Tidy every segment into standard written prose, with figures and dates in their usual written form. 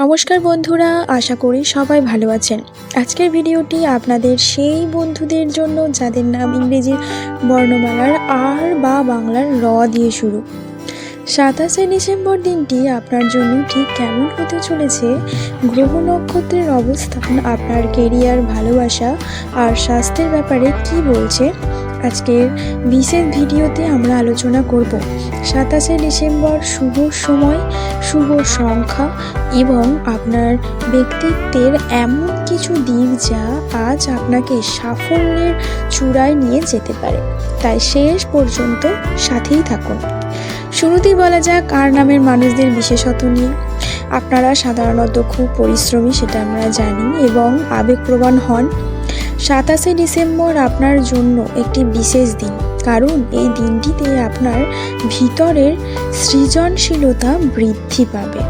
নমস্কার বন্ধুরা, আশা করি সবাই ভালো আছেন। আজকের ভিডিওটি আপনাদের সেই বন্ধুদের জন্য যাদের নাম ইংরেজির বর্ণমালার আর বা বাংলার র দিয়ে শুরু। 27শে ডিসেম্বর দিনটি আপনার জন্য ঠিক কেমন হতে চলেছে, গ্রহ নক্ষত্রের অবস্থান আপনার কেরিয়ার, ভালোবাসা আর স্বাস্থ্যের ব্যাপারে কি বলছে, আজকের বিশেষ ভিডিওতে আমরা আলোচনা করব। 27শে ডিসেম্বর শুভ সময়, শুভ সংখ্যা এবং আপনার ব্যক্তিত্বের এমন কিছু দিক যা আজ আপনাকে সাফল্যের চূড়ায় নিয়ে যেতে পারে, তাই শেষ পর্যন্ত সাথেই থাকুন। শুরুতেই বলা যাক আর নামের মানুষদের বিশেষত্ব নিয়ে। আপনারা সাধারণত খুব পরিশ্রমী, সেটা আমরা জানি, এবং আবেগপ্রবণ হন। 27শে ডিসেম্বর আপনার জন্য একটি বিশেষ দিন, কারণ এই দিনটিতে আপনার ভিতরের সৃজনশীলতা বৃদ্ধি পাবে।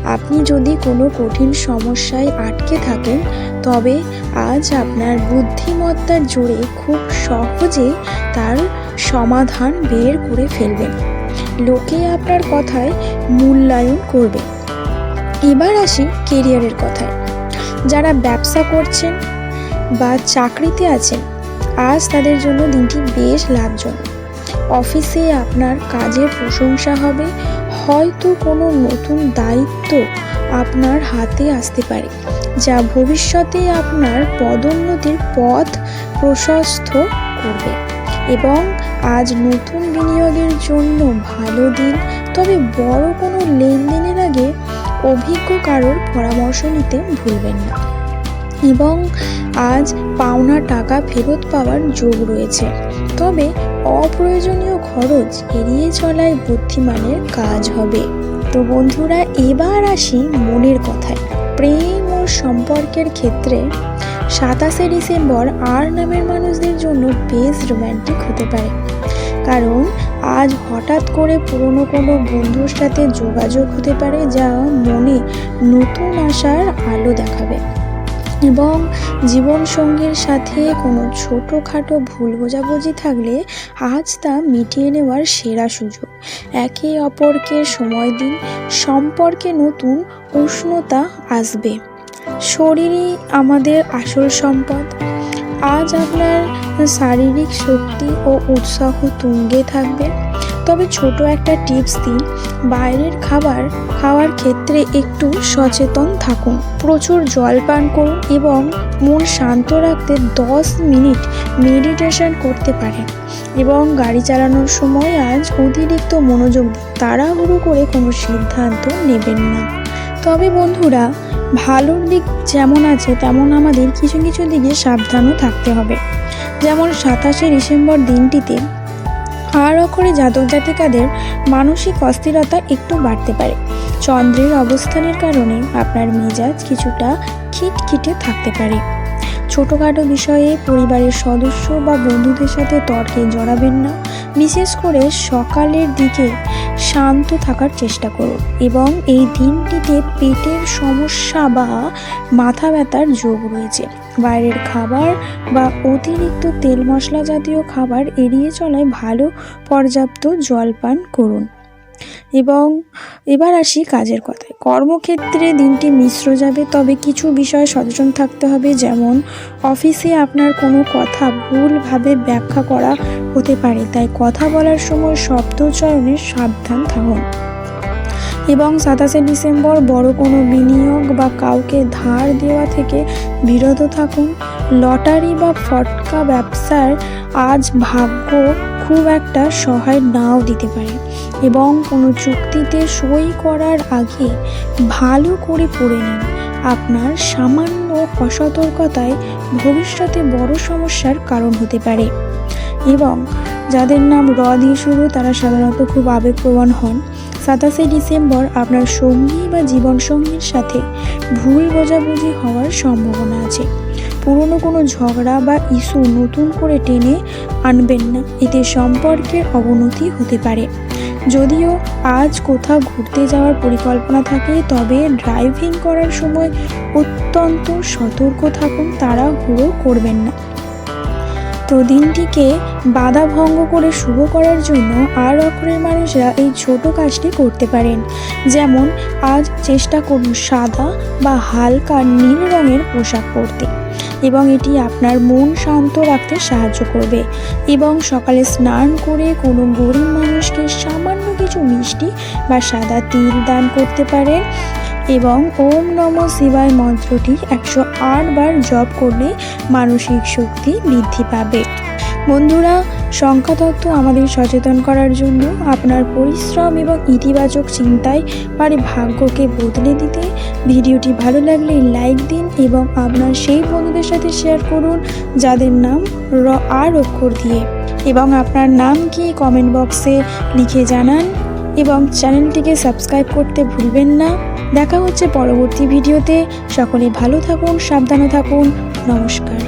আপনি যদি কোনো কঠিন সমস্যায় আটকে থাকেন, তবে আজ আপনার বুদ্ধিমত্তার জোরে খুব সহজে তার সমাধান বের করে ফেলবেন। লোকে আপনার কথায় মূল্যায়ন করবে। এবার আসি কেরিয়ারের কথায়। যারা ব্যবসা করছেন বা চাকরিতে আছেন, আজ তাদের জন্য দিনটি বেশ লাভজনক। অফিসে আপনার কাজের প্রশংসা হবে, হয়তো কোনো নতুন দায়িত্ব আপনার হাতে আসতে পারে, যা ভবিষ্যতে আপনার পদোন্নতির পথ প্রশস্ত করবে। এবং আজ নতুন বিনিয়োগের জন্য ভালো দিন, তবে বড় কোনো লেনদেনের আগে অভিজ্ঞ কারোর পরামর্শ নিতে ভুলবেন না। এবং আজ পাওনা টাকা ফেরত পাওয়ার যোগ রয়েছে, তবে অপ্রয়োজনীয় খরচ এড়িয়ে চলাই বুদ্ধিমানের কাজ হবে। তো বন্ধুরা, এবার আসি মনের কথায়। প্রেম ও সম্পর্কের ক্ষেত্রে 27শে ডিসেম্বর আর নামের মানুষদের জন্য বেশ রোম্যান্টিক হতে পারে, কারণ আজ হঠাৎ করে পুরনো কোনো বন্ধুর সাথে যোগাযোগ হতে পারে, যা মনে নতুন আশার আলো দেখাবে। এবং জীবনসঙ্গীর সাথে কোনো ছোটোখাটো ভুল বোঝাবুঝি থাকলে আজ তা মিটিয়ে নেওয়ার সেরা সুযোগ। একে অপরকে সময় দিন, সম্পর্কে নতুন উষ্ণতা আসবে। শরীরই আমাদের আসল সম্পদ। আজ আপনার শারীরিক শক্তি ও উৎসাহ তুঙ্গে থাকবে, তবে ছোট একটা টিপস দিই, বাইরের খাবার খাওয়ার ক্ষেত্রে একটু সচেতন থাকুন। প্রচুর জল পান করুন এবং মন শান্ত রাখতে 10 মিনিট মেডিটেশন করতে পারেন। এবং গাড়ি চালানোর সময় আজ অতিরিক্ত মনোযোগ দিন, তাড়াহুড়ো করে কোনো সিদ্ধান্ত নেবেন না। তবে বন্ধুরা, ভালোর দিক যেমন আছে, তেমন আমাদের কিছু কিছু দিকে সাবধানও থাকতে হবে। যেমন 27শে ডিসেম্বর দিনটিতে আর অক্ষরে জাতক জাতিকাদের মানসিক অস্থিরতা একটু বাড়তে পারে। চন্দ্রের অবস্থানের কারণে আপনার মেজাজ কিছুটা খিটখিটে থাকতে পারে। ছোটোখাটো বিষয়ে পরিবারের সদস্য বা বন্ধুদের সাথে তর্কে জড়াবেন না। বিশেষ করে সকালের দিকে শান্ত থাকার চেষ্টা করুন। এবং এই দিনটিতে পেটের সমস্যা বা মাথা ব্যথার যোগ রয়েছে। বাইরের খাবার বা অতিরিক্ত তেল মশলা জাতীয় খাবার এড়িয়ে চলায় ভালো। পর্যাপ্ত জল পান করুন। এবং এবার আসি কাজের কথায়। কর্মক্ষেত্রে দিনটি মিশ্র যাবে, তবে কিছু বিষয়ে সচেতন থাকতে হবে। যেমন অফিসে আপনার কোনো কথা ভুলভাবে ব্যাখ্যা করা হতে পারে, তাই কথা বলার সময় শব্দ চয়নে সাবধান থাকুন। এবং 27শে ডিসেম্বর বড় কোনো বিনিয়োগ বা কাউকে ধার দেওয়া থেকে বিরত থাকুন। লটারি বা ফটকা ব্যবসার আজ ভাগ্য খুব একটা সহায় নাও দিতে পারে। এবং কোনো চুক্তিতে সই করার আগে ভালো করে পড়ে নিন। আপনার সামান্য অসতর্কতায় ভবিষ্যতে বড় সমস্যার কারণ হতে পারে। এবং যাদের নাম র দিয়ে শুরু, তারা সাধারণত খুব আবেগপ্রবণ হন। 27শে ডিসেম্বর আপনার সঙ্গী বা জীবনসঙ্গীর সাথে ভুল বোঝাবুঝি হওয়ার সম্ভাবনা আছে। পুরনো কোনো ঝগড়া বা ইস্যু নতুন করে টেনে আনবেন না, এতে সম্পর্কের অবনতি হতে পারে। যদিও আজ কোথাও ঘুরতে যাওয়ার পরিকল্পনা থাকে, তবে ড্রাইভিং করার সময় অত্যন্ত সতর্ক থাকুন, তাড়াহুড়ো করবেন না। তো দিনটিকে বাধা ভঙ্গ করে শুভ করার জন্য আর অক্ষরের মানুষরা এই ছোট কাজটি করতে পারেন। যেমন আজ চেষ্টা করুন সাদা বা হালকা নীল রঙের পোশাক পরতে, এবং এটি আপনার মন শান্ত রাখতে সাহায্য করবে। এবং সকালে স্নান করে কোনো গরিব মানুষকে সামান্য কিছু মিষ্টি বা সাদা তিল দান করতে পারেন। এবং ওম নমঃ শিবায় মন্ত্রটি 108 বার জপ করলে মানসিক শক্তি বৃদ্ধি পাবে। বন্ধুরা, সংখ্যাতত্ত্ব আমাদের সচেতন করার জন্য আপনার পরিশ্রম এবং ইতিবাচক চিন্তায় পারে ভাগ্যকে বদলে দিতে। ভিডিওটি ভালো লাগলে লাইক দিন এবং আপনার সেই বন্ধুদের সাথে শেয়ার করুন যাদের নাম আর অক্ষর দিয়ে, এবং আপনার নাম কি কমেন্ট বক্সে লিখে জানান, এবং চ্যানেলটিকে সাবস্ক্রাইব করতে ভুলবেন না। দেখা হচ্ছে পরবর্তী ভিডিওতে। সকলে ভালো থাকুন, সাবধানে থাকুন। নমস্কার।